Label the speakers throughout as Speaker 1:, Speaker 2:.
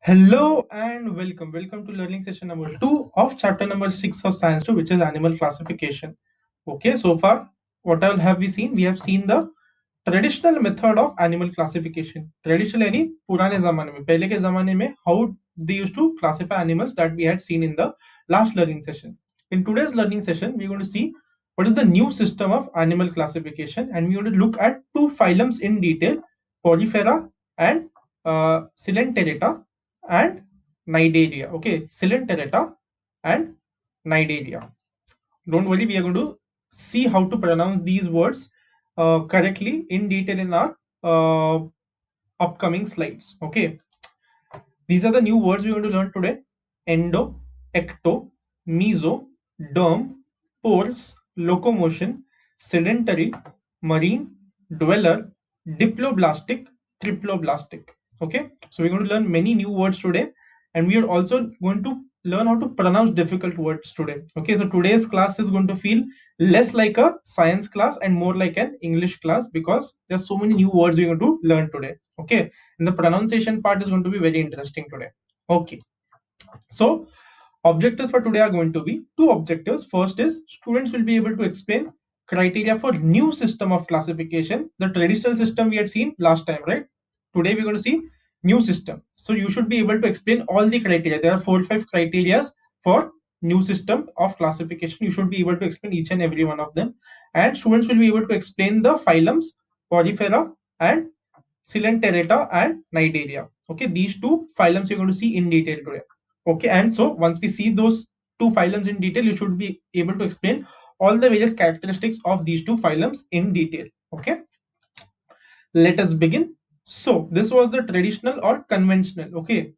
Speaker 1: Hello and welcome. Welcome to learning session number 2 of chapter number 6 of Science 2, which is animal classification. Okay, so far, what all have we seen? We have seen the traditional method of animal classification. Traditional यानी पुराने ज़माने में, पहले के ज़माने में how they used to classify animals that we had seen in the last learning session. In today's learning session, we're going to see what is the new system of animal classification, and we're going to look at two phylums in detail: Porifera and Coelenterata and Cnidaria. Okay, Coelenterata and Cnidaria. Don't worry, we are going to see how to pronounce these words correctly in detail in our upcoming slides. Okay, these are the new words we're going to learn today: endo, ecto, meso, derm, pores, locomotion, sedentary, marine, dweller, diploblastic, triploblastic. Okay, so we're going to learn many new words today, and we are also going to learn how to pronounce difficult words today. Okay, so today's class is going to feel less like a science class and more like an English class because there's so many new words we're going to learn today. Okay, and the pronunciation part is going to be very interesting today. Okay, so objectives for today are going to be two objectives. First is students will be able to explain criteria for new system of classification. The traditional system we had seen last time, right? Today we're going to see new system. So you should be able to explain all the criteria. There are 4 or 5 criteria for new system of classification. You should be able to explain each and every one of them. And students will be able to explain the phylums Porifera and Coelenterata and Cnidaria. Okay, these two phylums you're going to see in detail today. Okay, and so once we see those two phylums in detail, you should be able to explain all the various characteristics of these two phylums in detail. Okay, let us begin. So this was the traditional or conventional. Okay,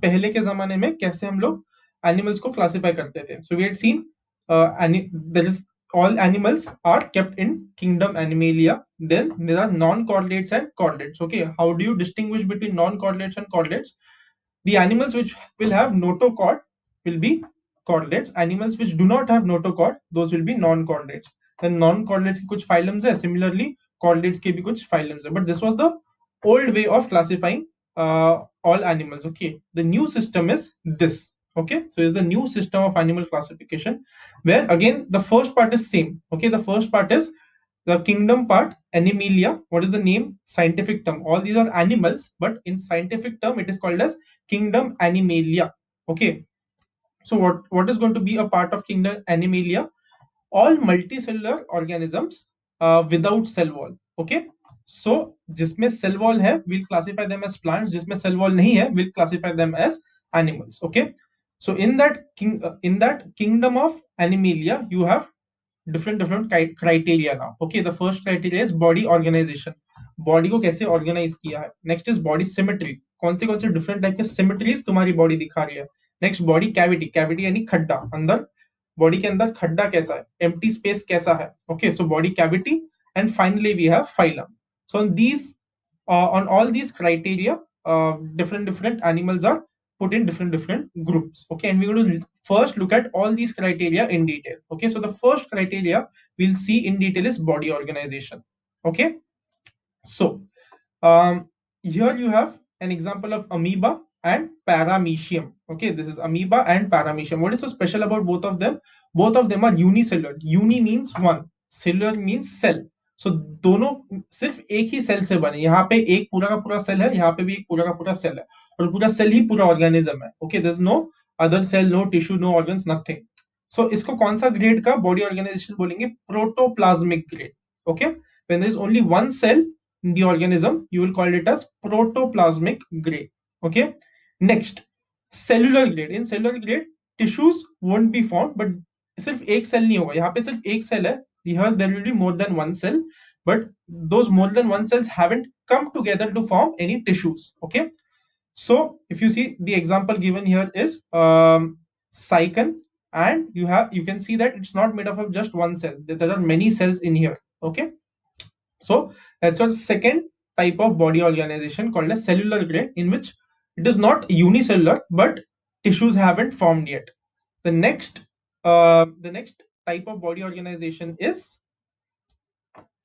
Speaker 1: पहले के जमाने में कैसे हम लोग animals को classify करते थे. So we had seen there is all animals are kept in kingdom Animalia. Then there are non-chordates and chordates. Okay, how do you distinguish between non-chordates and chordates? The animals which will have notochord will be chordates. Animals which do not have notochord, those will be non-chordates. Then non-chordates के कुछ phylums है. Similarly, chordates के भी कुछ phylums है. But this was the old way of classifying all animals. Okay, the new system is this. Okay, so it's the new system of animal classification where again the first part is same. Okay, the first part is the kingdom part, Animalia. What is the name? Scientific term. All these are animals, but in scientific term, it is called as kingdom Animalia. Okay. So what is going to be a part of kingdom Animalia? All multicellular organisms without cell wall. Okay. So जिसमें cell wall है, we'll classify them as plants. जिसमें cell wall नहीं है, we'll classify them as animals. Okay. So in that kingdom of Animalia, you have different criteria now. Okay, the first criteria is body organization. Body को कैसे organise किया है. Next is body symmetry. कौन से different type के symmetries तुम्हारी body दिखा रही है. Next body cavity. कैविटी यानी खड्डा. अंदर बॉडी के अंदर खड्डा कैसा है, एम्प्टी स्पेस कैसा है. Okay, so body cavity. And finally we have phylum. So on these on all these criteria, different animals are put in different groups. Okay, and we're going to first look at all these criteria in detail. Okay, so the first criteria we'll see in detail is body organization. Okay, so here you have an example of amoeba and paramecium. Okay, this is amoeba and paramecium. What is so special about both of them? Both of them are unicellular. Uni means one, cellular means cell. सो दोनों सिर्फ एक ही cell से बने. यहाँ पे एक पूरा का पूरा सेल है, यहाँ पे भी एक पूरा का पूरा सेल है, और पूरा सेल ही पूरा ऑर्गेनिज्म है. Okay, there is no other cell, no tissue, no organs, nothing. So इसको कौन सा ग्रेड का बॉडी ऑर्गेनाइजेशन बोलेंगे? Protoplasmic grade. Okay, when there is only one cell in the organism, you will call it as protoplasmic grade. Okay, next, cellular grade. In cellular grade, tissues won't be formed, but सिर्फ एक cell नहीं होगा. यहाँ पे सिर्फ एक cell है. Here there will be more than one cell, but those more than one cells haven't come together to form any tissues. Okay, so if you see the example given here is cycon, and you can see that it's not made up of just one cell. There are many cells in here. Okay, so that's our second type of body organization called as cellular grade, in which it is not unicellular, but tissues haven't formed yet. The next type of body organization is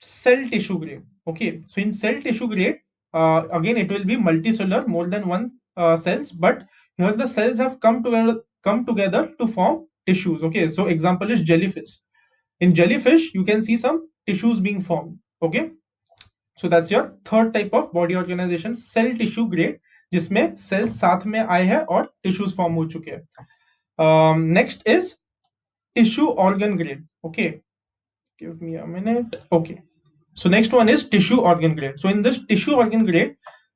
Speaker 1: cell tissue grade. Okay, so in cell tissue grade, again it will be multicellular, more than one cells, but here the cells have come together to form tissues. Okay, so example is jellyfish. In jellyfish, you can see some tissues being formed. Okay, so that's your third type of body organization, cell tissue grade, जिसमें cells साथ में आए हैं और tissues form हो चुके हैं. Next is tissue organ grade. Okay, give me a minute. Okay, so next one is tissue organ grade. So in this tissue organ grade,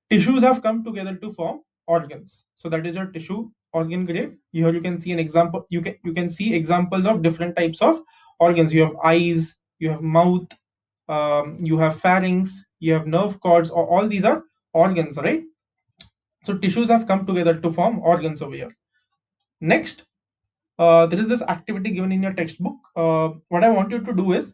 Speaker 1: tissues have come together to form organs. So that is your tissue organ grade. Here you can see an example. You can see examples of different types of organs. You have eyes, you have mouth, you have pharynx, you have nerve cords. All these are organs, right? So tissues have come together to form organs over here. Next, there is this activity given in your textbook. What I want you to do is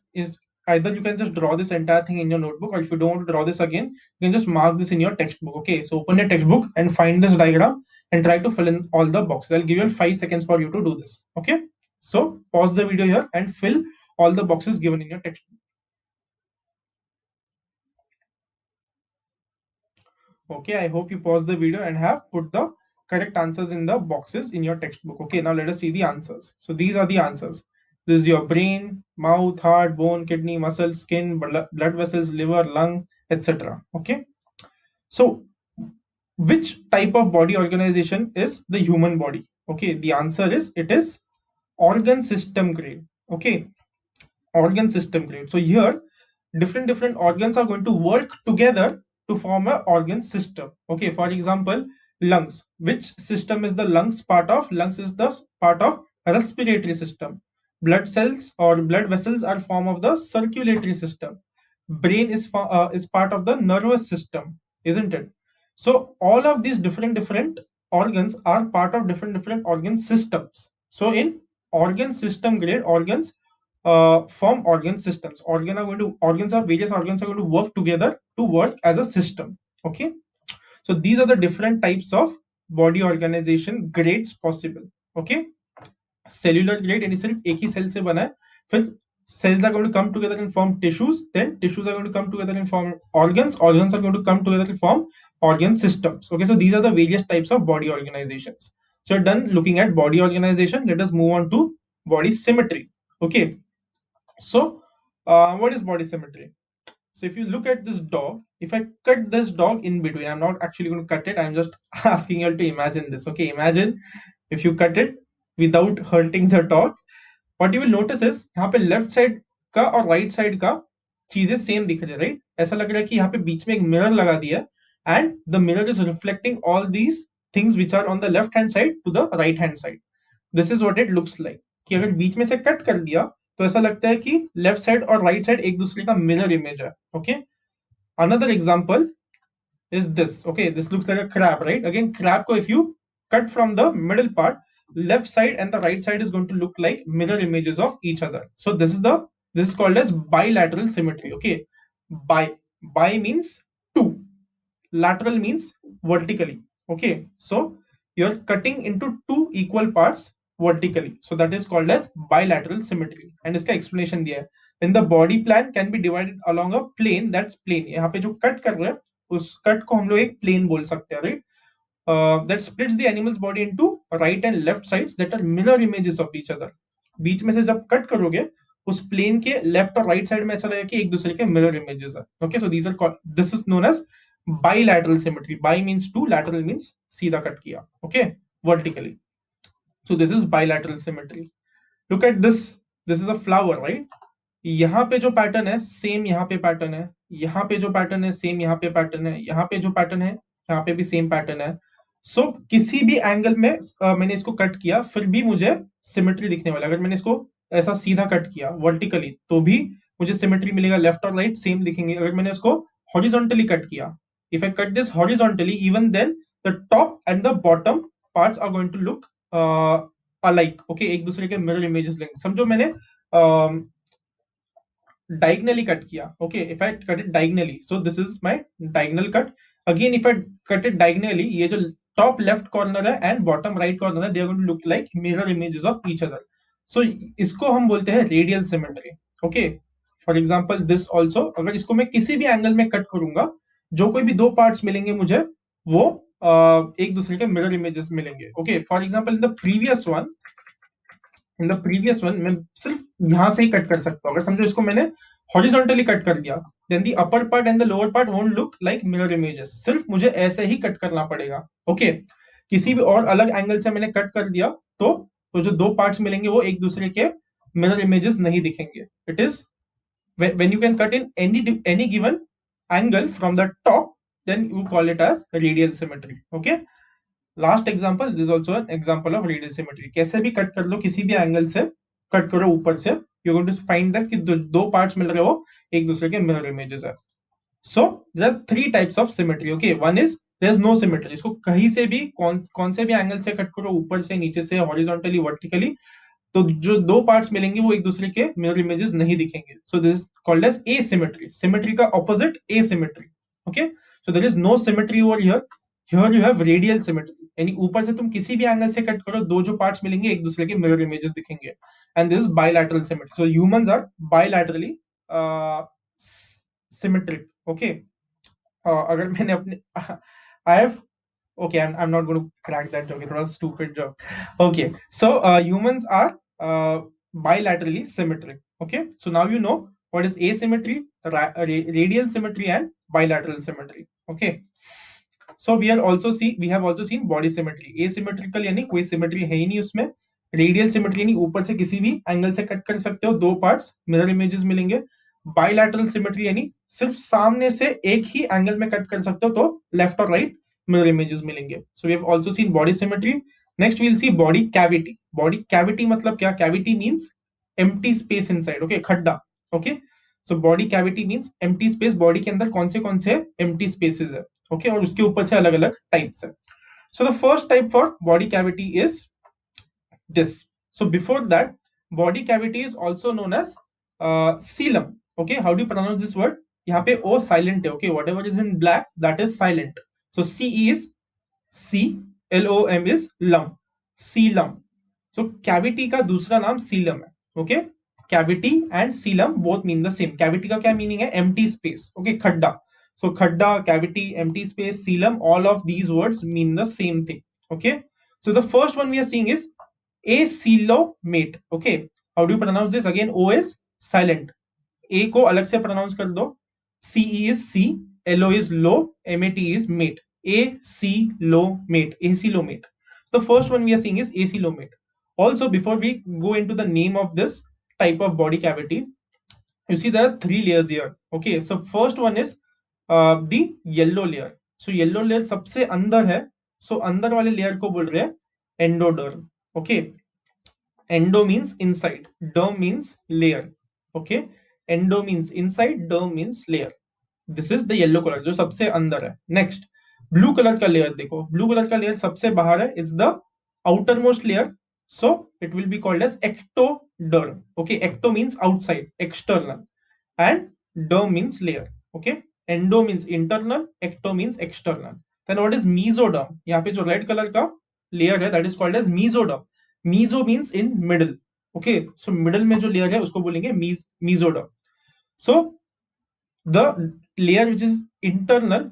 Speaker 1: either you can just draw this entire thing in your notebook, or if you don't want to draw this again, you can just mark this in your textbook. Okay, so open your textbook and find this diagram and try to fill in all the boxes. I'll give you 5 seconds for you to do this. Okay, so pause the video here and fill all the boxes given in your textbook. Okay, I hope you paused the video and have put the correct answers in the boxes in your textbook. Okay, now let us see the answers. So these are the answers. This is your brain, mouth, heart, bone, kidney, muscle, skin, blood vessels, liver, lung, etc. Okay, so which type of body organization is the human body? Okay, the answer is it is organ system grade. Okay, organ system grade. So here different organs are going to work together to form an organ system. Okay, for example, lungs. Which system is the lungs part of? Lungs is the part of respiratory system. Blood cells or blood vessels are form of the circulatory system. Brain is part of the nervous system, isn't it? So all of these different organs are part of different organ systems. So in organ system grade, organs form organ systems. Various organs are going to work together to work as a system. Okay, so these are the different types of body organization grades possible. Okay, cellular grade यानी सिर्फ एक ही cell से बना है. फिर cells are going to come together and form tissues, then tissues are going to come together and form organs are going to come together to form organ systems. Okay, so these are the various types of body organizations. So you're done looking at body organization. Let us move on to body symmetry. Okay, so what is body symmetry? So if you look at this dog, if I cut this dog in between, I'm not actually going to cut it, I'm just asking you to imagine this. Okay, imagine if you cut it without hurting the dog, what you will notice is यहाँ पे left side का और right side का चीजें same दिख रही है, right? ऐसा लग रहा है कि यहाँ पे बीच में एक मिरर लगा दिया है and the mirror is reflecting all these things which are on the left hand side to the right hand side. This is what it looks like. कि अगर बीच में से कट कर दिया तो ऐसा लगता है कि लेफ्ट साइड और राइट साइड एक दूसरे का मिरर इमेज है. Okay, another example is this. Okay, this looks like a crab, right? Again, crab ko if you cut from the middle part, left side and the right side is going to look like mirror images of each other. So this is called as bilateral symmetry. Okay, bi means two, lateral means vertically. Okay, so you're cutting into two equal parts vertically, so that is called as bilateral symmetry. And iska explanation diya hai. Then the body plan can be divided along a plane. That's plane. यहाँ पे जो cut कर रहे हैं उस cut को हम लोग एक प्लेन बोल सकते हैं, right? That splits the animals body into right and left sides that are mirror images of each other. बीच में से जब कट करोगे उस प्लेन के लेफ्ट और राइट साइड में ऐसा लगेगा कि एक दूसरे के मिरर इमेजेस है. Okay, so this is known as bilateral symmetry. Bi means two, lateral means सीधा कट किया. Okay, vertically. So this is bilateral symmetry. Look at this is a flower, right? यहाँ पे जो पैटर्न है same यहाँ पे pattern है, यहाँ पे जो पैटर्न है सेम यहाँ पे पैटर्न है, यहाँ पे जो पैटर्न है यहाँ पे भी सेम पैटर्न है. सो किसी भी एंगल में मैंने इसको कट किया फिर भी मुझे सिमेट्री दिखने वाला. अगर मैंने इसको ऐसा सीधा कट किया वर्टिकली तो भी मुझे सिमेट्री मिलेगा. लेफ्ट और राइट सेम दिखेंगे. अगर मैंने इसको हॉरिजॉन्टली कट किया, if I cut this horizontally, even then the top and the bottom parts are going to look alike. Okay, एक दूसरे के मिरर इमेजेस लेंगे. समझो मैंने diagonally cut kiya. Okay, if I cut it diagonally, so this is my diagonal cut. Again, if I cut it diagonally, ये जो top left corner है and bottom right corner है, they are going to look like mirror images of each other. So इसको हम बोलते हैं radial symmetry. Okay, for example, this also, अगर इसको मैं किसी भी एंगल में कट करूंगा, जो कोई भी दो पार्ट्स मिलेंगे मुझे वो एक दूसरे के मिरर इमेजेस मिलेंगे. Okay, for example in the previous one मैं सिर्फ यहां से ही कट कर सकता हूँ. अगर समझो इसको मैंने हॉरिजॉन्टली कट कर दिया, then the upper part and the lower part won't look like mirror images. सिर्फ मुझे ऐसे ही कट करना पड़ेगा. ओके, किसी भी और अलग एंगल से मैंने कट कर दिया तो जो दो पार्ट्स मिलेंगे वो एक दूसरे के मिरर इमेजेस नहीं दिखेंगे. It is when you can cut in any given angle from the top, then you call it as radial symmetry. Okay, last example, this also an example of radial symmetry. कैसे भी cut कर लो, किसी भी angle से cut करो ऊपर से, you going to find that कि दो पार्ट्स मिल रहे हो एक दूसरे के मिरर इमेजेस है. So there are three types of symmetry. Okay, one is there is no symmetry. इसको कहीं से भी कौन से भी एंगल से कट करो, ऊपर से, नीचे से, हॉरिजॉन्टली, वर्टिकली, तो जो दो पार्ट्स मिलेंगे वो एक दूसरे के मिरर इमेजेस नहीं दिखेंगे. So this called as asymmetry. Symmetry का opposite asymmetry. Okay, so there is no symmetry over here. Here you have radial symmetry, यानी ऊपर से तुम किसी भी एंगल से कट करो, दो जो पार्ट्स मिलेंगे एक दूसरे के मिरर इमेजेस दिखेंगे. And this is bilateral symmetry. So humans are bilaterally symmetric. Okay, अगर मैंने अपने I have okay, I'm not going to crack that joke. It was a stupid joke. Okay, so humans are bilaterally symmetric. Okay, so now you know what is asymmetry, radial symmetry, and bilateral symmetry. Okay, so we have also seen body symmetry. Asymmetrical यानी कोई symmetry है ही नहीं उसमें. Radial symmetry यानी ऊपर से किसी भी एंगल से कट कर सकते हो, दो पार्ट्स मिरर इमेजेस मिलेंगे. बायलैटरल सिमेट्री यानी सिर्फ सामने से एक ही एंगल में कट कर सकते हो, तो लेफ्ट और राइट मिरर इमेजेस मिलेंगे. So we have also seen body symmetry. Next we will see body cavity. Body cavity मतलब क्या? Cavity means empty space inside. Okay, खड्डा. Okay, so body cavity means empty space. Body के अंदर कौन से empty spaces है. Okay, और उसके ऊपर से अलग अलग टाइप्स है. So the first type for body cavity is this. So before that, body cavity is also known as coelom. Okay, how do you pronounce this word? यहाँ पे O silent है. Okay, whatever is in black, that is silent. So C is C, L-O-M is lum, coelom. So cavity का दूसरा नाम coelom है. Okay, cavity and coelom both mean the same. Cavity का क्या meaning है? Empty space. Okay, खड्डा. So खड्डा, cavity, empty space, coelom, all of these words mean the same thing. Okay, so the first one we are seeing is acoelomate. Okay, how do you pronounce this? Again, O is silent. A को अलग से pronounce कर दो. C is C, L-O is low, M-A-T is mate. Acoelomate. The first one we are seeing is acoelomate. Also, before we go into the name of this type of body cavity, you see there are three layers here. Okay, so first one is the yellow layer. So yellow layer सबसे अंदर है. So अंदर वाले layer को बोल रहे हैं endoderm. Okay, endo means inside, derm means layer. Okay, endo means inside, derm means layer. This is the yellow color जो सबसे अंदर है. Next, blue color का layer देखो. Blue color का layer सबसे बाहर है. It's the outermost layer. So it will be called as ectoderm. Okay, ecto means outside, external, and derm means layer. Okay, endo means internal, ecto means external. Then what is mesoderm? यहाँ पे जो red color का layer है, that is called as mesoderm. Meso means in middle. Okay, so middle में जो layer है उसको बोलेंगे mesoderm. So the layer which is internal,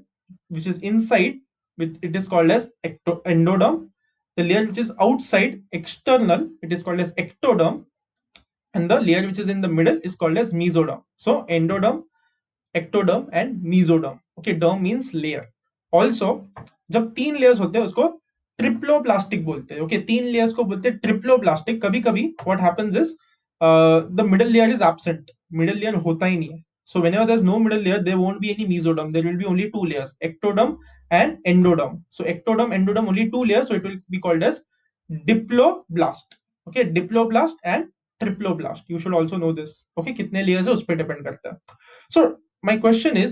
Speaker 1: which is inside, it is called as endoderm. The layer which is outside, external, it is called as ectoderm, and the layer which is in the middle is called as mesoderm. So endoderm, ectoderm and mesoderm. Okay, derm means layer. Also, जब तीन layers होते हैं उसको ट्रिप्लोप्लास्टिक बोलते हैं. Okay, तीन layers को बोलते हैं ट्रिप्लोप्लास्टिक. कभी कभी what happens is the middle layer is absent. Middle layer होता ही नहीं है. So whenever there's no middle layer, there won't be any mesoderm. There will be only two layers, ectoderm and endoderm. So ectoderm, endoderm, only two layers. So it will be called as diploblast. Okay, diploblast and triploblast. You should also know this. Okay, कितने layers है उस पर depend करता है. So my question is,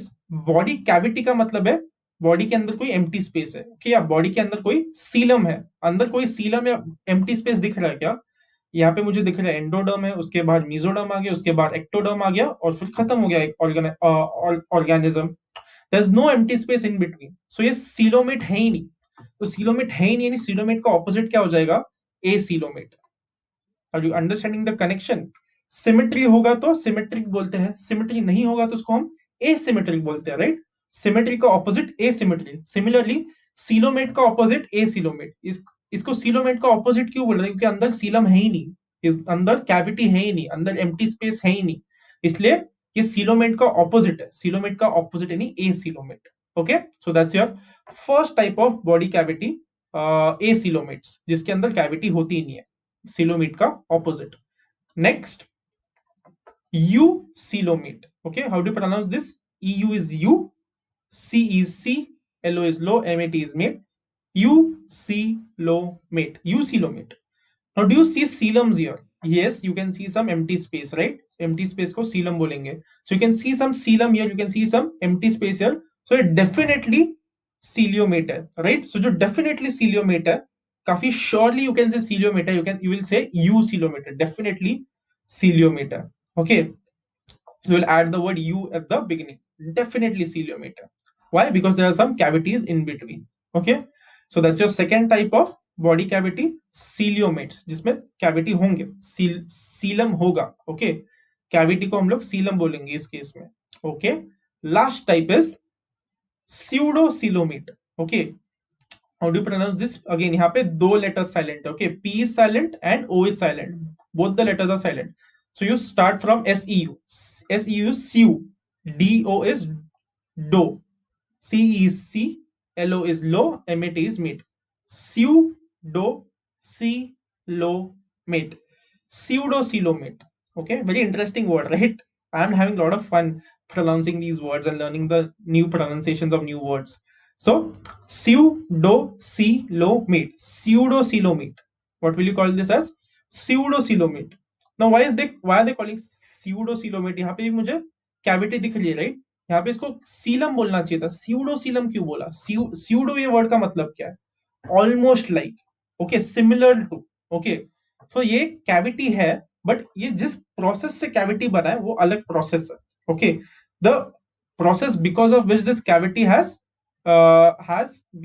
Speaker 1: body cavity का मतलब है body के अंदर कोई एम्प्टी स्पेस है. okay, या बॉडी के अंदर कोई सीलम है. अंदर कोई सीलम या एम्प्टी स्पेस दिख रहा है क्या? यहाँ पे मुझे दिख रहा है एंडोडर्म है, उसके बाद मीजोडर्म आ गया, उसके बाद एक्टोडर्म आ गया, और फिर खत्म हो गया एक organism. There is no empty space in between. So ये सीलोमेट है ही नहीं. तो सीलोमेट है ही नहीं, यानी सीलोमेट का ऑपोजिट क्या हो जाएगा? Acoelomate. Are you understanding the connection? Symmetry होगा तो सिमेट्रिक बोलते हैं, सिमेट्री नहीं होगा तो उसको हम एसिमेट्रिक बोलते हैं. राइट, सिमेट्री का ऑपोजिट एसिमेट्री. सिमिलरली सीलोमेट का ऑपोजिट एसीलोमेट। इसको सीलोमेट का ऑपोजिट क्यों बोल रहे हैं? क्योंकि अंदर सीलम है ही नहीं, अंदर कैविटी है ही नहीं, अंदर एम्प्टी स्पेस है ही नहीं, इसलिए ये सीलोमेट का ऑपोजिट है। सीलोमेट का ऑपोजिट यानी acoelomate. Okay, so that's your first type of body cavity, acoelomates, जिसके अंदर कैविटी होती ही नहीं है, सीलोमेट का opposite. Next, eucoelomate. Okay, how do you pronounce this? EU is U, C is C, LO is low, MAT is mate. Eucoelomate. Eucoelomate. Now, do you see coeloms here? Yes, you can see some empty space, right? Empty space को coelom बोलेंगे. So you can see some coelom here. You can see some empty space here. So it definitely coelomate है, right? So जो definitely coelomate है, काफी surely you can say coelomate है. You will say eucoelomate. Definitely coelomate है. Okay. So we'll add the word u at the beginning. Definitely coelomate. Why? Because there are some cavities in between. Okay. So that's your second type of body cavity, coelomate, जिसमें cavity होंगे, coelom होगा. Okay. Cavity को हम लोग coelom बोलेंगे इस case में. Okay. Last type is pseudocoelomate. Okay. How do you pronounce this? Again, यहाँ पे दो letters silent. Okay. P is silent and O is silent. Both the letters are silent. So you start from SEU. SEU is SEU. DO is do. C is C. LO is low. MAT is mate. Pseudocoelomate. Pseudocoelomate. Okay, very interesting word, right? I'm having a lot of fun pronouncing these words and learning the new pronunciations of new words. So, pseudocoelomate. Pseudocoelomate. What will you call this as? Pseudocoelomate. Now, why are they calling pseudocoelomate? यहाँ पे भी मुझे cavity दिख रही है, right? यहाँ पे इसको सीलम बोलना चाहिए था, स्यूडोसीलम क्यों बोला? स्यूडो ये वर्ड का मतलब क्या है? Almost like, okay, similar to, okay. So ये कैविटी है, बट ये जिस प्रोसेस से कैविटी बना है वो अलग प्रोसेस है, okay. The process because of which this cavity has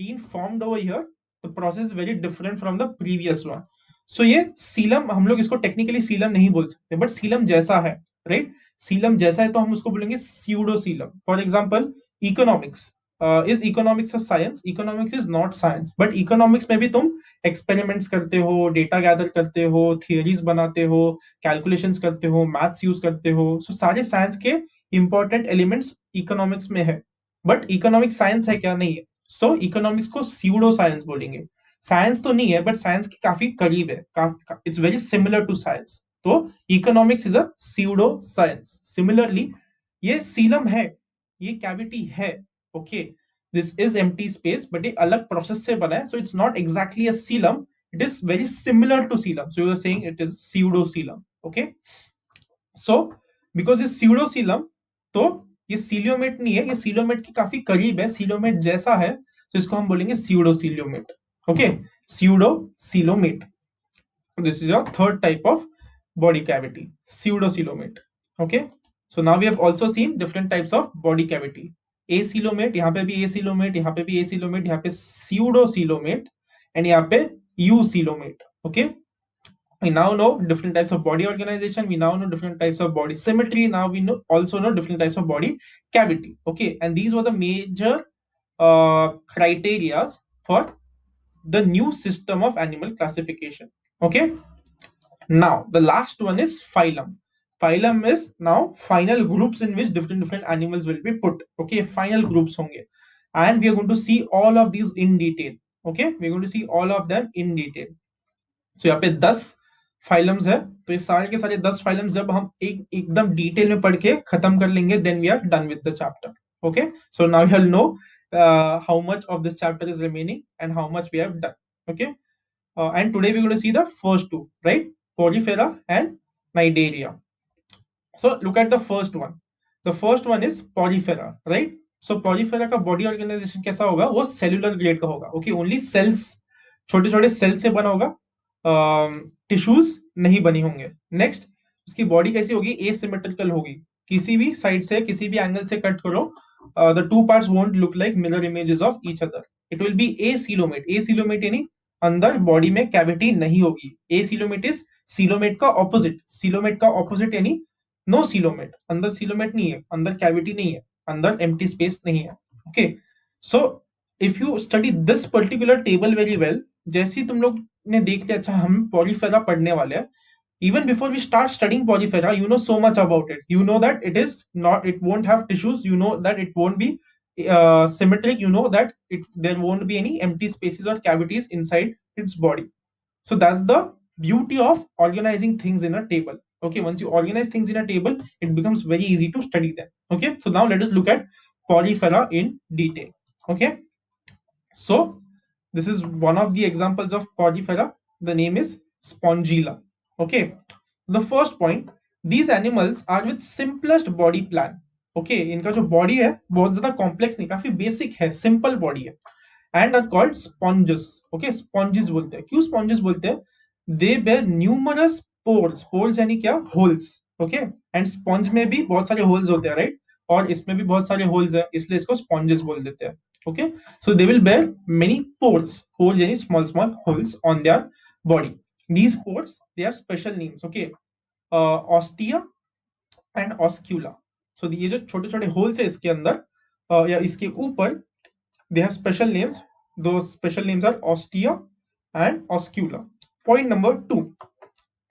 Speaker 1: been formed over here, the process is very different from the previous one. So ये सीलम, हम लोग इसको टेक्निकली सीलम नहीं बोल सकते, बट सीलम जैसा है, राइट? सीलम जैसा है तो हम उसको बोलेंगे pseudocoelom. For example, economics. Is economics a science? Economics is not science, but economics में भी तुम एक्सपेरिमेंट्स करते हो, डेटा गैदर करते हो, थियरीज बनाते हो, कैलकुलेशंस करते हो, मैथ्स यूज करते हो. सो सारे साइंस के इंपॉर्टेंट एलिमेंट्स इकोनॉमिक्स में है, बट इकोनॉमिक्स साइंस है क्या? नहीं है. सो इकोनॉमिक्स को स्यूडो साइंस बोलेंगे. साइंस तो नहीं है, बट साइंस के काफी करीब है, it's very similar to science. तो economics is a pseudo science. Similarly ये सीलम है, ये कैविटी है, okay. This is empty space, but ये अलग प्रोसेस से बना है, so it's not exactly a coelom, it is very similar to coelom, so you are saying it is pseudo Seelam, okay. So because is pseudo coelom, तो ये सीलियोमेट नहीं है, ये सीलियोमेट के काफी करीब है, सीलियोमेट जैसा है, तो इसको हम बोलेंगे pseudo coelomate, okay. Pseudo coelomate. This is your third type of body cavity, pseudocoelomate. Okay, so now we have also seen different types of body cavity. Acoelomate, यहाँ पे भी acoelomate, यहाँ पे भी acoelomate, यहाँ पे pseudocoelomate, and यहाँ पे eucoelomate. Okay, we now know different types of body organization, we now know different types of body symmetry, now we also know different types of body cavity. Okay, and these were the major criteria for the new system of animal classification. Okay, now the last one is phylum. Phylum is now final groups in which different animals will be put. Okay, final groups honge, and we are going to see all of these in detail. Okay, we are going to see all of them in detail. So यहाँ पे 10 phylums है, तो ये सारे के सारे 10 phylums जब हम एकदम डिटेल में पढ़ के खत्म कर लेंगे, then we are done with the chapter. Okay, so now you all know how much of this chapter is remaining and how much we have done. Okay, and today we're going to see the first two, right? Porifera and Cnidaria. So look at the first one. The first one is Porifera, right? So Porifera का body organization कैसा होगा? वो cellular grade का होगा. Okay, only cells, छोटे छोटे cells से बना होगा, टिश्यूज नहीं बनी होंगे. नेक्स्ट, उसकी बॉडी कैसी होगी? एसिमेट्रिकल होगी, किसी भी साइड से, किसी भी एंगल से कट करो, the two parts won't look like mirror images of each other. It will be acoelomate. Acoelomate यानी अंदर बॉडी में कैविटी नहीं होगी. एसीलोमेट इज सीलोमेट का ऑपोजिट. सीलोमेट का ऑपोजिट यानी नो सीलोमेट. अंदर सीलोमेट नहीं है, अंदर कैविटी नहीं है, अंदर एम्प्टी स्पेस नहीं है. Okay, so if you study this particular table very well, जैसे ही तुम लोग ने देख लिया अच्छा हम पॉलीफेरा पढ़ने वाले हैं, even before we start studying Polyphera, you know so much about it. You know that it is not, it won't have tissues. You know that it won't be symmetric. You know that there won't be any empty spaces or cavities inside its body. So that's the beauty of organizing things in a table. Okay, once you organize things in a table, it becomes very easy to study them. Okay, so now let us look at Polyphera in detail. Okay, so this is one of the examples of Polyphera. The name is Spongilla. Okay, the first point, these animals are with simplest body plan. Okay, इनका जो body है बहुत ज्यादा complex नहीं, काफी basic है, simple body है, and are called sponges. Okay, sponges बोलते हैं. क्यों sponges बोलते हैं? They bear numerous pores. Pores यानी क्या? Holes. Okay, and sponge में भी बहुत सारे holes होते हैं, right? और इसमें भी बहुत सारे holes है, इसलिए इसको sponges बोल देते हैं. Okay, so they will bear many pores. Pores यानी small holes on their body. These pores, they have special names. Okay, ostia and oscula. So ये जो छोटे छोटे holes है इसके अंदर या इसके ऊपर, they have special names. Those special names are ostia and oscula. Point number 2,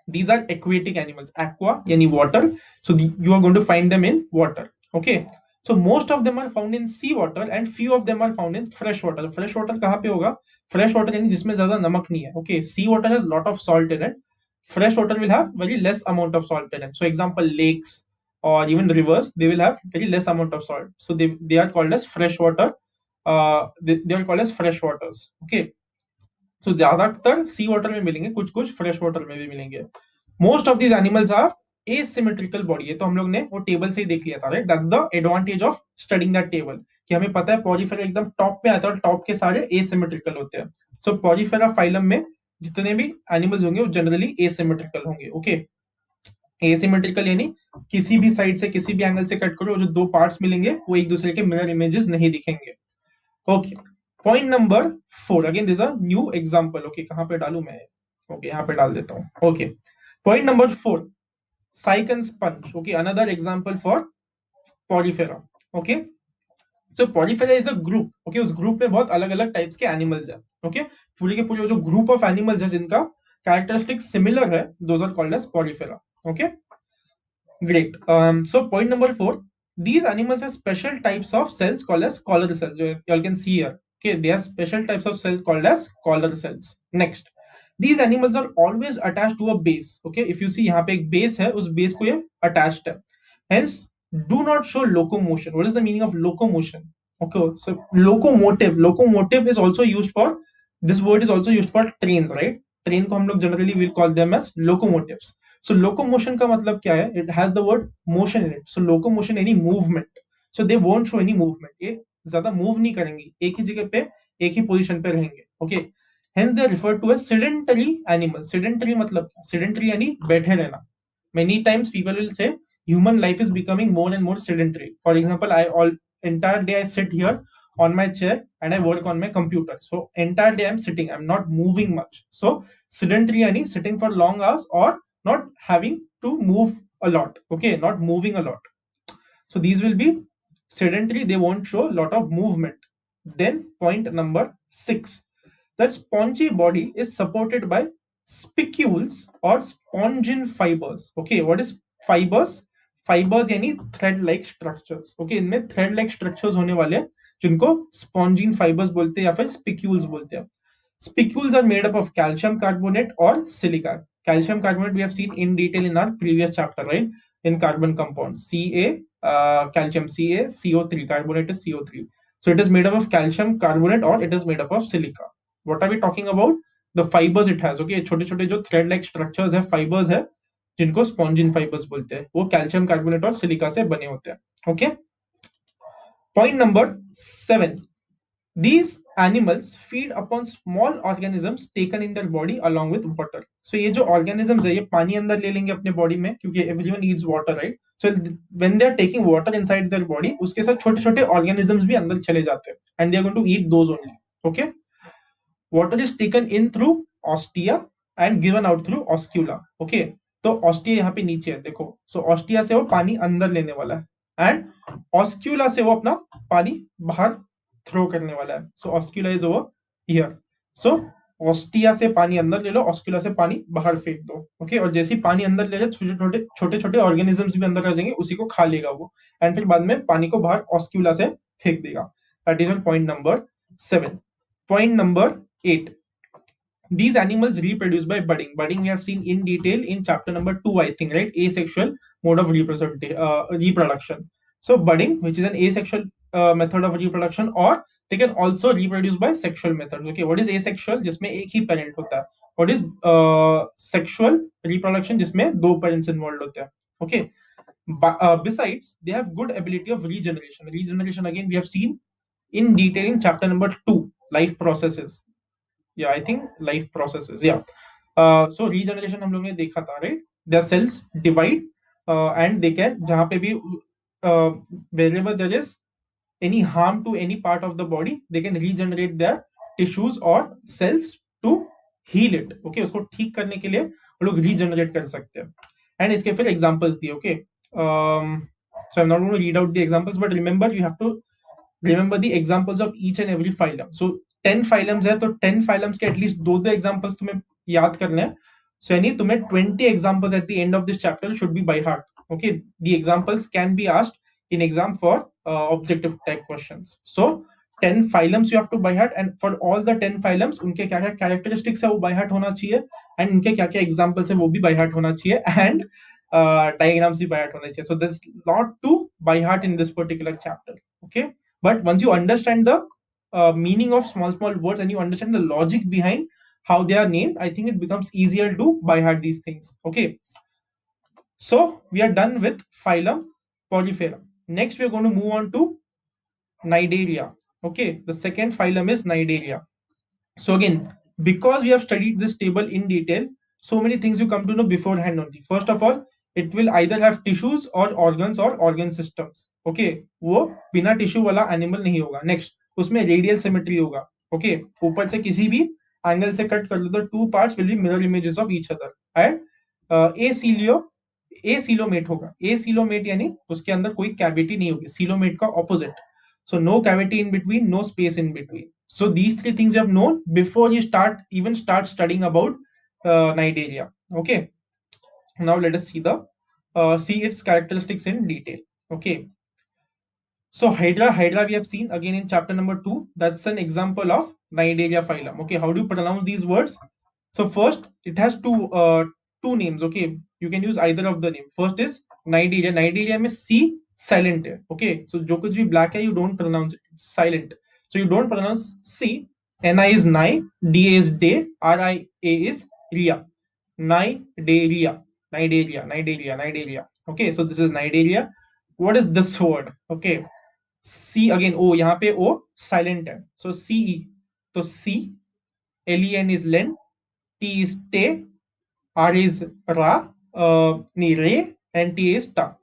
Speaker 1: these are aquatic animals. Aqua yani water, so you are going to find them in water. Okay, so most of them are found in sea water and few of them are found in fresh water. Fresh water kahan pe hoga? Fresh water yani jisme zyada namak nahi hai. Okay, sea water has lot of salt in it, fresh water will have very less amount of salt in it. So example, lakes or even rivers, they will have very less amount of salt, so they are called as fresh water. They are called as fresh waters. Okay, so ज्यादातर सी water में मिलेंगे, कुछ कुछ fresh water में भी मिलेंगे. Most of these animals are asymmetrical body. ये तो हम लोग ने वो टेबल से ही देख लिया था, right? That's the advantage of studying that table, कि हमें पता है पॉलीफेरा एकदम टॉप पे आता है और टॉप के सारे एसिमेट्रिकल होते हैं. सो पॉलीफेरा फाइलम में जितने भी एनिमल्स होंगे वो जनरली एसिमेट्रिकल होंगे. ओके, एसिमेट्रिकल यानी किसी भी साइड से किसी भी एंगल से कट करो, जो दो पार्ट्स मिलेंगे वो एक दूसरे के मिरर इमेजेस नहीं दिखेंगे. Okay, point number 4, again this a new example. Okay, कहां पे डालूं मैं? ओके, यहाँ पे डाल देता हूं. Okay, point number 4, cyc and sponge. Okay, another example for Polyphera. Okay, so Polyphera is a group. Okay, उस ग्रुप में बहुत अलग अलग टाइप्स के एनिमल्स हैं. ओके, पूरे के पूरे जो ग्रुप ऑफ एनिमल्स है जिनका कैरेक्टरिस्टिक सिमिलर है, those are called as Polyphera. Okay, great. So point number 4, these animals have special types of cells called as collar cells. You all can see here. Okay, they have special types of cells called as collar cells. Next, these animals are always attached to a base. Okay, if you see यहाँ पे एक base है, उस base को ये attached है. Hence, do not show locomotion. What is the meaning of locomotion? Okay, so locomotive is also used for, this word is also used for trains, right? Train को हम लोग generally will call them as locomotives. So locomotion का मतलब क्या है? It has the word motion in it. So locomotion any movement. So they won't show any movement. ये ज्यादा move नहीं करेंगी, एक ही जगह पे एक ही पोजीशन पे रहेंगे. Okay, hence they are referred to as sedentary animals. Sedentary मतलब sedentary यानी बैठे रहना. Many times people will say human life is becoming more and more sedentary. For example, entire day I sit here on my chair and I work on my computer. So entire day I'm sitting, I'm not moving much. So sedentary यानी sitting for long hours or not having to move a lot. Okay, not moving a lot. So these will be sedentary, they won't show a lot of movement. Then point number 6, that spongy body is supported by spicules or spongin fibers. Okay, what is fibers? Fibers यानी thread like structures. Okay, इनमें thread like structures होने वाले हैं जिनको spongin fibers बोलते हैं या फिर spicules बोलते हैं. Spicules are made up of calcium carbonate or silica. Calcium carbonate we have seen in detail in our previous chapter, right? In carbon compounds, calcium Ca, CO3, carbonate is CO3. So it is made up of calcium carbonate or it is made up of silica. What are we talking about? The fibers it has. Okay, छोटे छोटे जो thread like structures है, fibers है, जिनको spongin fibers बोलते हैं, वो calcium carbonate और silica से बने होते हैं. Okay, point number 7, these animals feed upon small organisms taken in their body along with water. So ये जो organisms है ये पानी अंदर ले लेंगे अपने body में, क्योंकि everyone needs water, right? So when they are taking water inside their body, उसके साथ छोटे छोटे organisms भी अंदर चले जाते हैं and they are going to eat those only. Okay, water is taken in through ostia and given out through oscula. Okay, तो ostia यहाँ पे नीचे है, देखो. So ostia से वो पानी अंदर लेने वाला है and oscula से वो अपना पानी बाहर थ्रो करने वाला है. So osculum is over here. So ostia से पानी अंदर ले लो, ऑस्क्यूला से पानी बाहर फेंक दो. ओके, और जैसे ही पानी अंदर ले जाए छोटे छोटे ऑर्गेनिजम्स भी अंदर आ जाएंगे, उसी को खा लेगा वो, एंड फिर बाद में पानी को बाहर ऑस्क्यूला से फेंक देगा. That is point number 7. Point number 8. These animals reproduce by budding. Budding we have seen in detail in chapter number 2, I think, right? Asexual mode of reproduction. So budding, which is an asexual method of reproduction, or they can also reproduce by sexual methods. Okay, what is asexual? जिसमें एक ही parent होता है. What is sexual reproduction? जिसमें दो parents involved होते हैं. Okay. Besides, they have good ability of regeneration. Regeneration, again, we have seen in detail in chapter number 2, life processes. Yeah, I think life processes. Yeah. So regeneration हम लोग ने देखा था, right? Their cells divide and they can, जहाँ पे भी wherever there is any harm to any part of the body, they can regenerate their tissues or cells to heal it. Okay, उसको ठीक करने के लिए वो लोग regenerate कर सकते हैं. And इसके फिर examples दिए. Okay. So I'm not going to read out the examples, but remember you have to remember the examples of each and every phylum. So 10 phylums है, तो 10 phylums के एटलीस्ट दो examples तुम्हें याद करने हैं. So यानी तुम्हें 20 examples at the end of this chapter should be by heart. Okay, the examples can be asked in exam for objective type questions. So 10 phylums you have to by heart, and for all the 10 phylums उनके क्या क्या characteristics है वो by heart होना चाहिए, and उनके क्या क्या examples है वो भी by heart होना चाहिए, and diagrams भी by heart होना चाहिए. So there's lot to by heart in this particular chapter. Okay, but once you understand the meaning of small words and you understand the logic behind how they are named, I think it becomes easier to by heart these things. Okay, so we are done with phylum Polyphera. Next we are going to move on to Cnidaria. Okay, the second phylum is Cnidaria. So again, because we have studied this table in detail, so many things you come to know beforehand only. First of all, it will either have tissues or organs or organ systems. Okay, वो बिना tissue वाला animal नहीं होगा. Next, उसमें radial symmetry होगा. Okay, ऊपर से किसी भी एंगल से कट कर लो तो two parts will be mirror images of each other. And acoelomate होगा. एसीलोमेट यानी उसके अंदर कोई कैविटी नहीं होगी. सीलोमेट का opposite. So no cavity in between, no space in between. So these three things you have known before you start studying about Cnidaria. Okay. Now let us see its characteristics in detail. Okay. So Hydra we have seen again in chapter number 2. That's an example of Cnidaria phylum. Okay. How do you pronounce these words? So first, it has two names. Okay. You can use either of the name. First is Cnidaria. Cnidaria means C silent है. Okay, so जो कुछ भी black है, you don't pronounce it, silent. So you don't pronounce C. Ni is Ni, Da is Day, Ria is Ria. Cnidaria. Okay, so this is Cnidaria. What is this word? Okay, C again. O, यहाँ पे O silent है. So C. तो C. Len is Len. T is Te. R is Ra. Re, and T is Ta.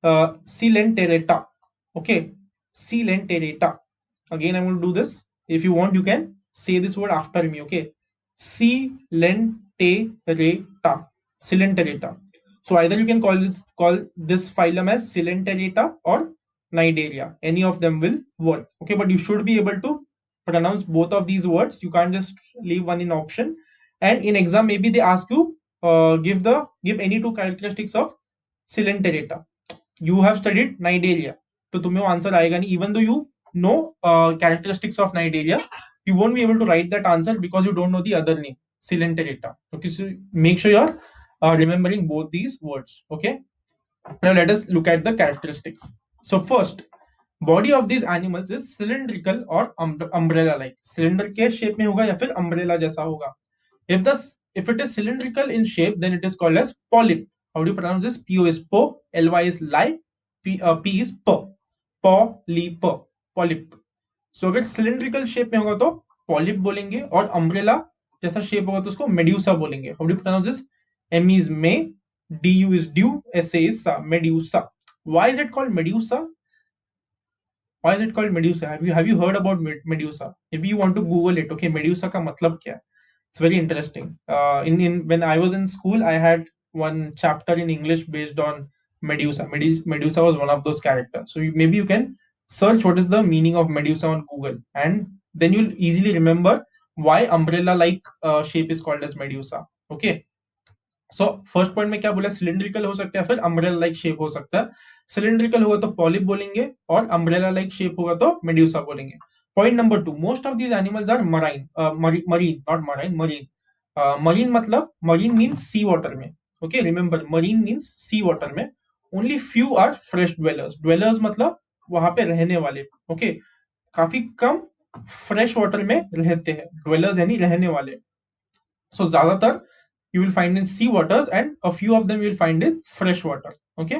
Speaker 1: Coelenterata. Okay, Coelenterata. Again, I'm going to do this. If you want, you can say this word after me. Okay, Coelenterata. Coelenterata. So either you can call this phylum as Coelenterata or Cnidaria. Any of them will work. Okay, but you should be able to pronounce both of these words. You can't just leave one in option. And in exam, maybe they ask you give any two characteristics of Coelenterata. You have studied Cnidaria, तो तुम्हें वो answer आएगा नहीं. Even though you know characteristics of Cnidaria, you won't be able to write that answer because you don't know the other name, Coelenterata. Okay, so make sure you're remembering both these words. Okay, now let us look at the characteristics. So first, body of these animals is cylindrical or umbrella like. Cylinder के shape में होगा या फिर umbrella जैसा होगा. If it is cylindrical in shape, then it is called as polyp. How do you pronounce this? P-O is po, L-Y is lie, P is p. Polyp. So अगर cylindrical shape में होगा तो polyp बोलेंगे, और umbrella जैसा shape होगा तो उसको medusa बोलेंगे. How do you pronounce this? M is May, D-U is dew, S-A is sa, medusa. Why is it called medusa? Why is it called medusa? Have you heard about medusa? If you want to Google it, okay, medusa का मतलब क्या है? It's very interesting. When I was in school, I had one chapter in English based on Medusa. Medusa was one of those characters. So maybe you can search what is the meaning of Medusa on Google, and then you'll easily remember why umbrella like shape is called as Medusa. Okay. So first point में क्या बोला, cylindrical हो सकता है, फिर umbrella like shape हो सकता है. सिलिंड्रिकल होगा तो पॉलिप बोलेंगे, और अम्ब्रेला लाइक शेप होगा तो मेड्यूसा बोलेंगे. Point number 2, most of these animals are marine, marine not marine, marine. Marine मतलब मरीन मीन्स सी वाटर में. Okay, remember marine means sea water में. Only few are fresh dwellers. Dwellers मतलब वहां पे रहने वाले. ओके, काफी कम फ्रेश वाटर में रहते हैं. ड्वेलर्स यानी रहने वाले. सो ज्यादातर you will find in sea waters, and a few of them you will find in fresh water. Okay,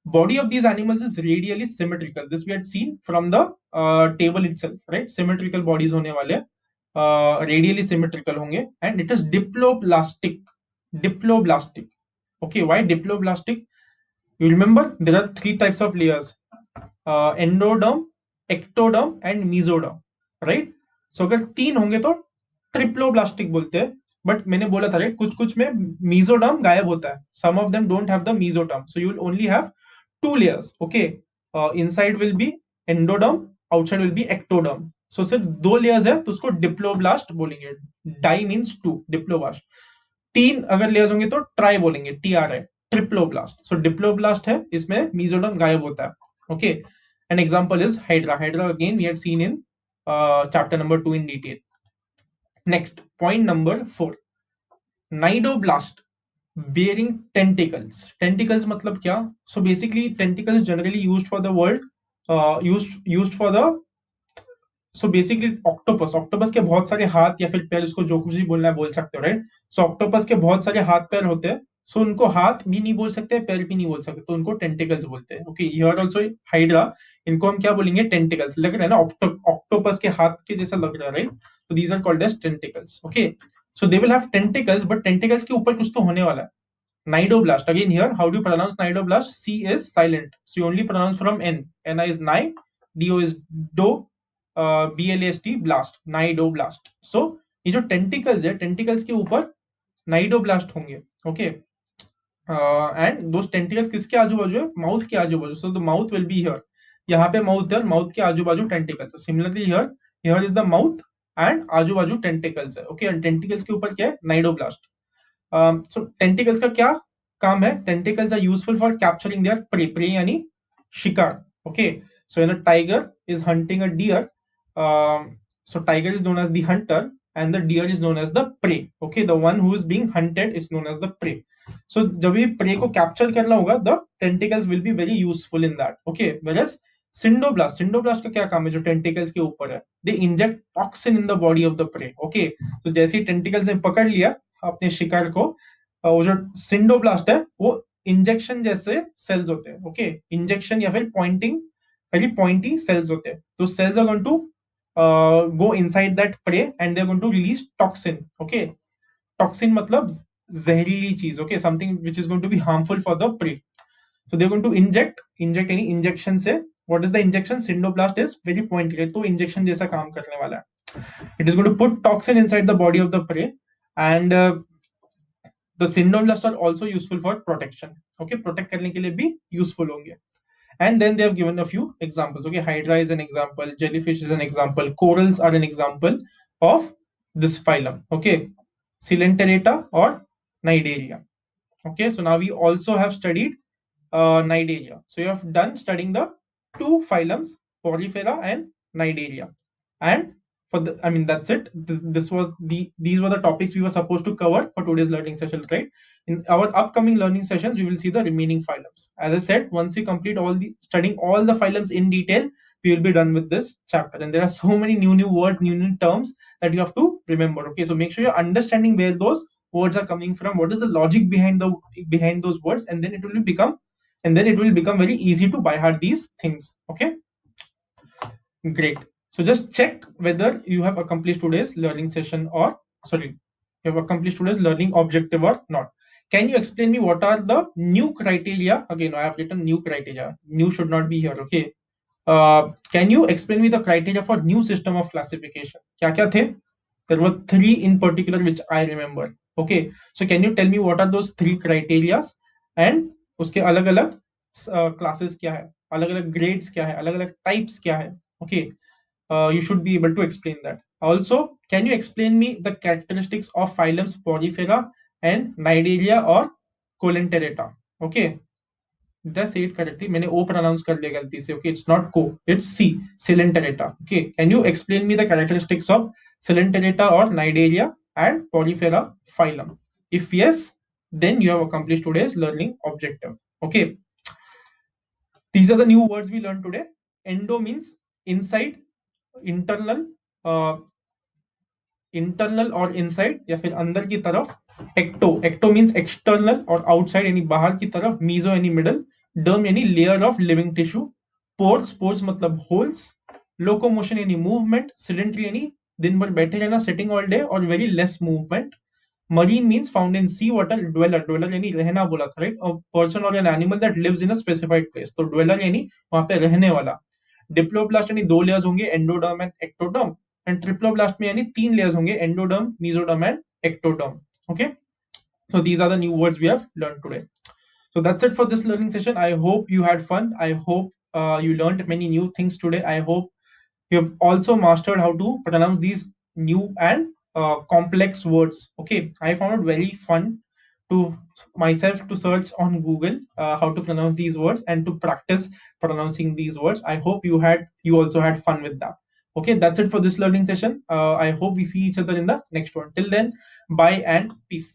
Speaker 1: body of these animals is radially symmetrical. This we had seen from the table itself, right? Symmetrical bodies hone wale, radially symmetrical honge, and it is diploblastic. Diploblastic. Okay, why diploblastic? You remember there are 3 types of layers: endoderm, ectoderm and mesoderm, right? So अगर 3 होंगे तो triploblastic बोलते हैं. But मैंने बोला था right, कुछ कुछ में मीजोडर्म गायब होता है. Some of them don't have the mesoderm, so you will only have 2 layers. Okay, inside will be endoderm, outside will be ectoderm. So सिर्फ 2 layers है तो उसको डिप्लोब्लास्ट बोलेंगे. Die means 2, डिप्लोब्लास्ट. 3 अगर लेयर्स होंगे तो ट्राई बोलेंगे, TRI, ट्रिप्लोब्लास्ट. सो डिप्लोब्लास्ट है, इसमें मीजोडर्म गायब होता है. Okay, an example is hydra. Hydra again we had seen in chapter number 2 in detail. Next, point number 4, nidoblast bearing tentacles. Tentacles मतलब क्या? So basically tentacles generally used for the world, used for the, so basically octopus के बहुत सारे हाथ या फिर पैर, उसको जो कुछ भी बोलना है बोल सकते हो, राइट? सो ऑक्टोपस के बहुत सारे हाथ पैर होते हैं. सो उनको हाथ भी नहीं बोल सकते, पैर भी नहीं बोल सकते, तो उनको टेंटिकल्स बोलते हैं. ओके, हियर आल्सो हाइड्रा, इनको हम क्या बोलेंगे? टेंटिकल्स. लग रहा है ना ऑक्टोपस के हाथ के जैसा लग रहा है, right? So these are called as tentacles. Okay, so they will have tentacles, but tentacles के ऊपर कुछ तो होने वाला है. Nidoblast. Again here, how do you pronounce nidoblast? C is silent, so you only pronounce from N. Ni is ni, Do is do, blast, blast, nidoblast. So ये जो tentacles है, tentacles के ऊपर nidoblast होंगे. Okay, and those tentacles किसके आजू बाजू है? माउथ के आजू बाजू. So the mouth will be here. यहाँ पे माउथ है, माउथ के आजू बाजू tentacles. So similarly here is the mouth and आजू बाजू टेंटिकल्स है. ओके, एंड टेंटिकल्स के ऊपर क्या है? नाइडोब्लास्ट. सो टेंटिकल्स का क्या काम है? Tentacles are useful for capturing their prey. Prey यानी शिकार. Okay, so when a tiger is hunting a deer, so tiger is known as the hunter and the deer is known as the prey. Okay, the one who is being hunted is known as the prey. So जब ये prey को capture करना होगा, the tentacles will be very useful in that. Okay, whereas cnidoblast का क्या काम है? जो टेंटिकल्स के ऊपर है, they inject toxin in the body of the prey. Okay, तो जैसे ही टेंटिकल्स ने पकड़ लिया अपने शिकार को, वो जो सिंडोब्लास्ट है वो इंजेक्शन जैसे सेल्स होते हैं. ओके, इंजेक्शन या फिर पॉइंटी सेल्स होते हैं. तो cells are going to go inside that prey and they're going to release toxin. Okay, toxin मतलब जहरीली चीज. Okay, something which is going to be harmful for the prey. So they're going to inject any injection से. What is the injection? Syndoblast is very pointy, तो injection जैसा काम करने वाला है. It is going to put toxin inside the body of the prey, and the syndoblasts are also useful for protection. Okay, protect करने के लिए भी useful होंगे. And then they have given a few examples. Okay, hydra is an example, jellyfish is an example, corals are an example of this phylum. Okay, Coelenterata or Cnidaria. Okay, so now we also have studied Cnidaria. So you have done studying the 2 phylums, Porifera and Cnidaria. And for the, I mean, that's it. These were the topics we were supposed to cover for today's learning session, right? In our upcoming learning sessions, we will see the remaining phylums. As I said, once we complete studying all the phylums in detail, we will be done with this chapter. And there are so many new words, new terms that you have to remember. Okay, so make sure you're understanding where those words are coming from, what is the logic behind those words, and then it will become very easy to by heart these things. Okay, great. So just check whether you have accomplished today's learning session, or sorry, you have accomplished today's learning objective or not. Can you explain me what are the new criteria? Again, I have written new criteria. New should not be here. Okay. Can you explain me the criteria for new system of classification? क्या थे? There were 3 in particular which I remember. Okay. So can you tell me what are those 3 criteria and उसके अलग-अलग classes क्या है? अलग अलग grades क्या है, अलग अलग टाइप्स क्या है. Okay, you should be able to explain that. Also, can you explain me the characteristics of phylums Porifera and Cnidaria or Colenterata? Okay, did I say it correctly? मैंने O pronounce कर लिया गलती से. Okay, it's not co, it's C, Coelenterata. Okay, can you explain me the characteristics of Coelenterata or Cnidaria and Porifera phylum? If yes, then you have accomplished today's learning objective. Okay, these are the new words we learned today. Endo means inside, internal, internal और inside या फिर अंदर की तरफ. Ecto, ecto means external और outside यानी बाहर की तरफ. मीजो यानी मिडल. डर्म यानी layer of living tissue. Pores, pores मतलब होल्स. लोकोमोशन यानी मूवमेंट. सिडेंट्री यानी दिन भर बैठे रहना, सिटिंग ऑल डे और very less movement. Marine means found in sea water. Dweller, dweller यानी रहना बोला था, राइट? अ पर्सन और an animal that lives in a specified place. तो ड्वेलर यानी वहां पे रहने वाला. डिप्लोब्लास्ट यानी दो लेयर्स होंगे, एंडोडर्म एंड एक्टोडर्म. एंड ट्रिप्लोब्लास्ट में यानी तीन लेयर्स होंगे, endoderm, mesoderm and ectoderm. Okay, so these are the new words we have learned today. So that's it for this learning session. I hope you had fun. I hope you learned many new things today. I hope you have also mastered how to pronounce these new and complex words. Okay, I found it very fun to myself to search on Google how to pronounce these words and to practice pronouncing these words. I hope you also had fun with that. Okay, that's it for this learning session. I hope we see each other in the next one. Till then, bye and peace.